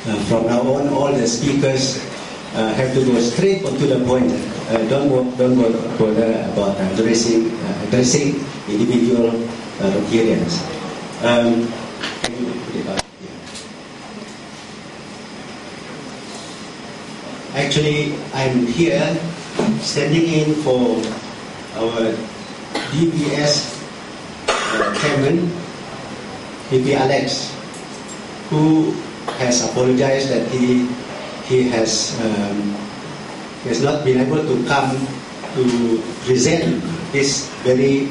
From now on, all the speakers have to go straight on to the point. Don't bother about addressing individual Rotarians. Can you put it up here? Actually, I'm here standing in for our DPS chairman, DP Alex, who has apologized that he has not been able to come to present this very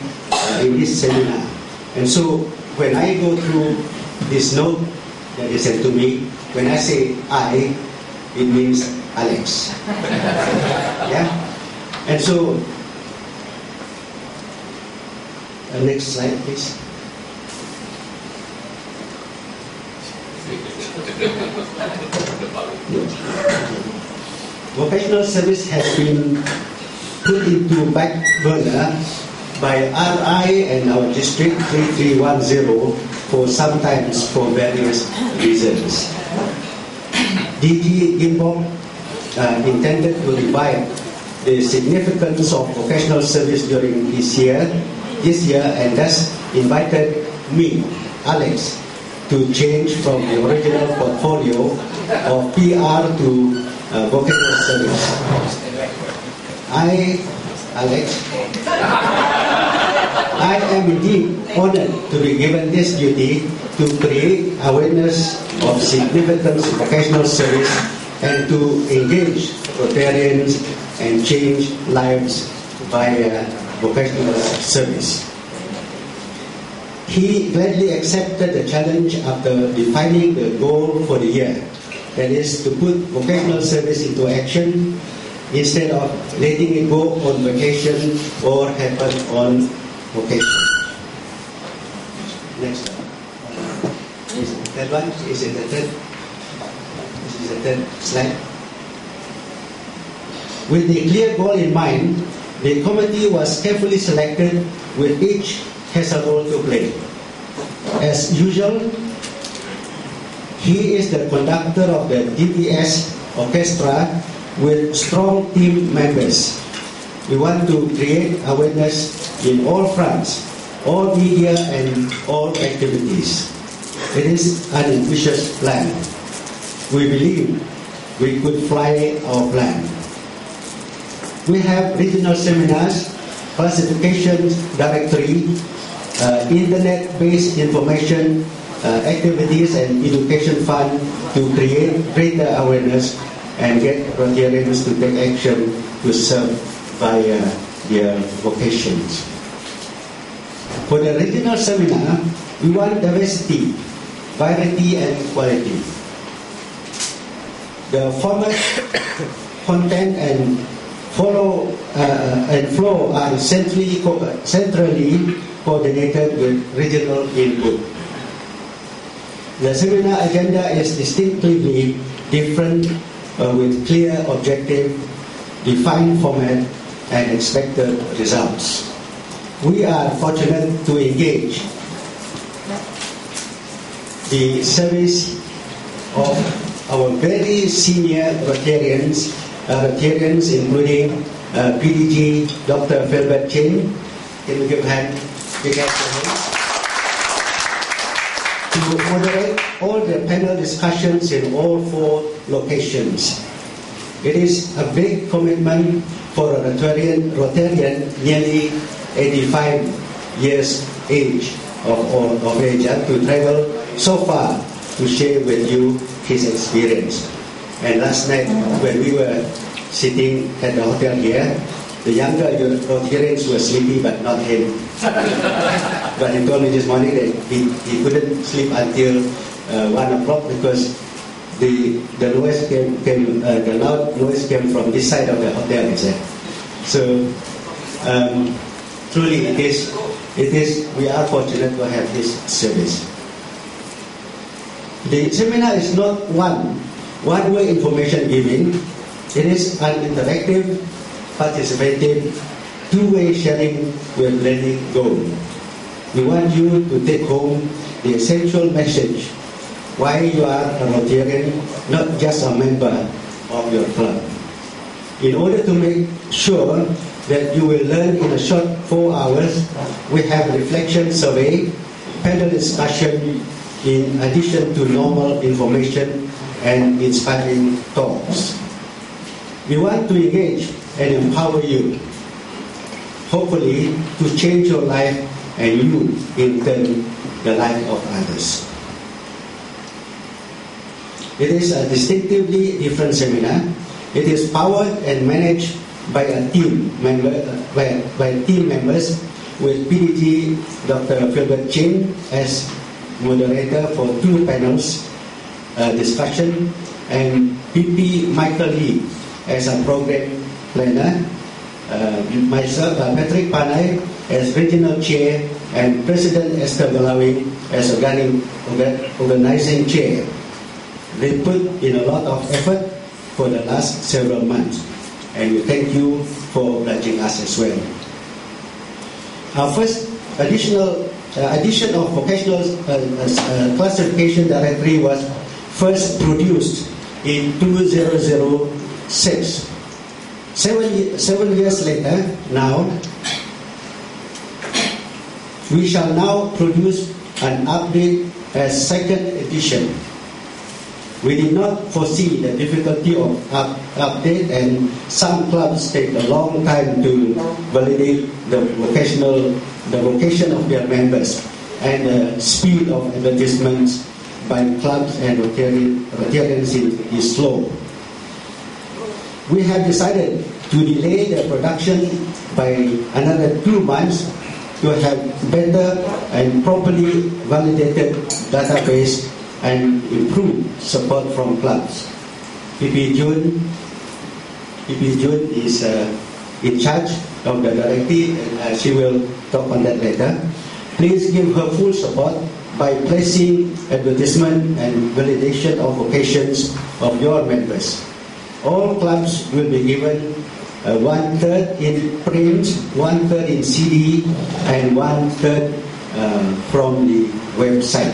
in this seminar. And so when I go through this note that is sent to me, when I say I, it means Alex. Yeah? And so, next slide, please. Vocational service has been put into back burner by RI and our district 3310 for sometimes for various reasons. DG Gimbok intended to revive the significance of vocational service during this year, and thus invited me, Alex, to change from the original portfolio of PR to vocational service. Alex, I am indeed honored to be given this duty to create awareness of significance of vocational service and to engage Rotarians and change lives via vocational service. He gladly accepted the challenge after defining the goal for the year, that is to put vocational service into action instead of letting it go on vacation or happen on vocation. Next one. That one is in the third. This is the third slide. With the clear goal in mind, the committee was carefully selected, with each has a role to play. As usual, he is the conductor of the DPS orchestra with strong team members. We want to create awareness in all fronts, all media and all activities. It is an ambitious plan. We believe we could fly our plan. We have regional seminars, classifications directory, internet-based information activities and education fund to create greater awareness and get Rotarians to take action to serve via their vocations. For the regional seminar, we want diversity, variety and quality. The format, content and flow are centrally coordinated with regional input. The seminar agenda is distinctively different with clear objective, defined format and expected results. We are fortunate to engage the service of our very senior Rotarians including PDG Dr. Philbert Chin. Can we give a hand? Big hand for him. To moderate all the panel discussions in all 4 locations. It is a big commitment for a Rotarian nearly 85 years age of age to travel so far to share with you his experience. And last night when we were sitting at the hotel here, the younger Rotarians were sleepy but not him. But he told me this morning that he couldn't sleep until 1 o'clock because the noise the loud noise came from this side of the hotel, he said. So truly it is we are fortunate to have this service. The seminar is not one-way information giving. It is an interactive, participative, two-way sharing with learning goal. We want you to take home the essential message why you are a Rotarian, not just a member of your club. In order to make sure that you will learn in a short 4 hours, we have a reflection survey, panel discussion, in addition to normal information and inspiring talks. We want to engage and empower you, hopefully to change your life and you, in turn, the life of others. It is a distinctively different seminar. It is powered and managed by a team by team members with PDG Dr. Philbert Chin as moderator for 2 panels discussion, and PP Michael Lee as a program planner, myself, Patrick Panay as regional chair, and President Esther Galawi as organizing chair. They put in a lot of effort for the last several months, and we thank you for pledging us as well. Our first edition of vocational classification directory was first produced in 2006. 7 years later, now, we shall now produce an update as second edition. We did not foresee the difficulty of update, and some clubs take a long time to validate the vocation of their members, and the speed of advertisements by clubs and Rotarians is slow. We have decided to delay the production by another 2 months to have better and properly validated database and improve support from clubs. PP June is in charge of the directory, and she will talk on that later. Please give her full support by placing advertisement and validation of vocations of your members. All clubs will be given 1/3 in print, 1/3 in CD, and 1/3 from the website.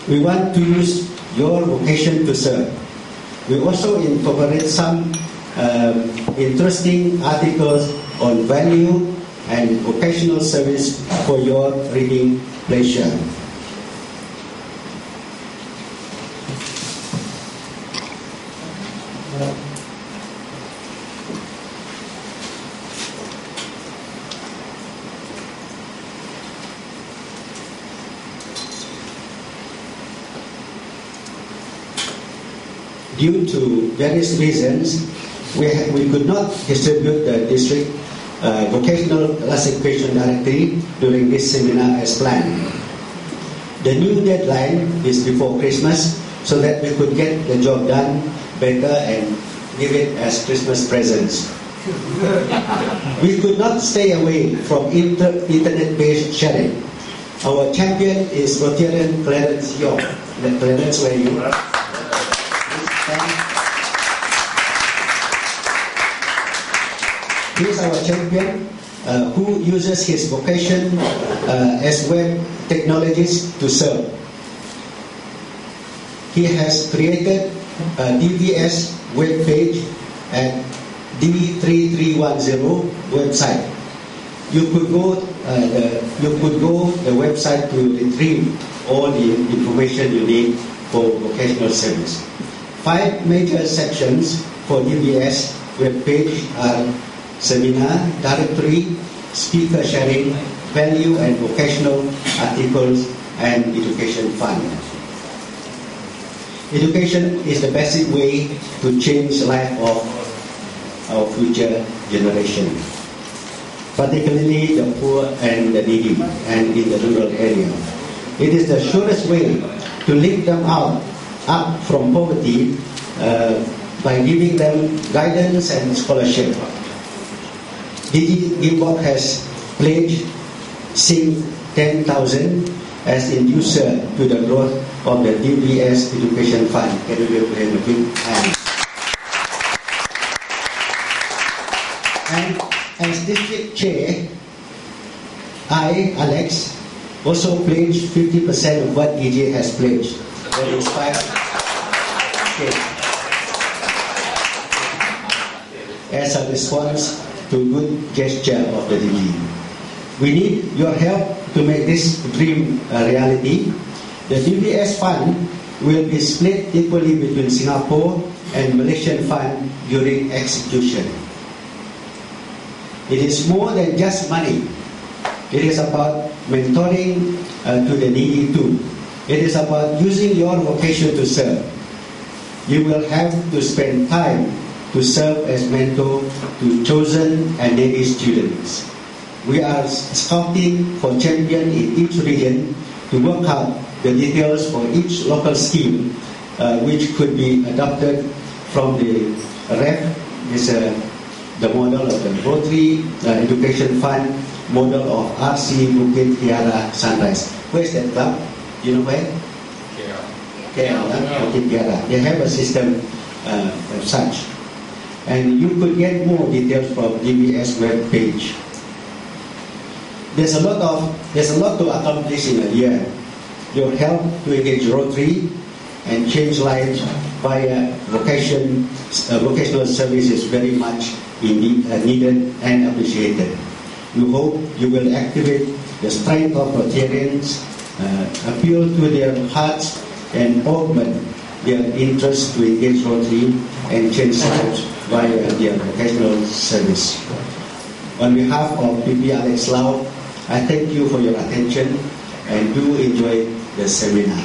We want to use your vocation to serve. We also incorporate some interesting articles on value and vocational service for your reading pleasure. Due to various reasons, we could not distribute the district vocational classification directory during this seminar as planned. The new deadline is before Christmas, so that we could get the job done better and give it as Christmas presents. We could not stay away from internet-based sharing. Our champion is Rotarian Clarence York. Clarence, where you are? He is our champion who uses his vocation as web technologist to serve. He has created a DVS web page at D3310 website. You could go the website to retrieve all the information you need for vocational service. 5 major sections for DVS web page are seminar, directory, speaker sharing, value and vocational articles, and education fund. Education is the basic way to change the life of our future generation, particularly the poor and the needy and in the rural area. It is the surest way to lift them up from poverty by giving them guidance and scholarship. DigiGimbok has pledged Sing 10,000 as inducer to the growth of the DBS Education Fund. Can we give him a big hand? And as district chair, I, Alex, also pledge 50% of what EJ has pledged. That is 5K. As a response to good gesture of the DG. We need your help to make this dream a reality. The DBS fund will be split equally between Singapore and Malaysian fund during execution. It is more than just money. It is about mentoring to the needy too. It is about using your vocation to serve. You will have to spend time to serve as mentor to chosen and needy students. We are scouting for champion in each region to work out the details for each local scheme, which could be adopted from the REF, is the model of the Rotary Education Fund, model of RC Bukit Kiara Sunrise. Where is that club? Do you know where? KL, Bukit Kiara. They have a system of such. And you could get more details from DBS web page. There's a lot to accomplish in a year. Your help to engage Rotary and change lives via vocational service is very much needed and appreciated. We hope you will activate the strength of Rotarians, appeal to their hearts, and augment their interest to engage Rotary and change lives via their vocational service. On behalf of PP Alex Lau, I thank you for your attention and do enjoy the seminar.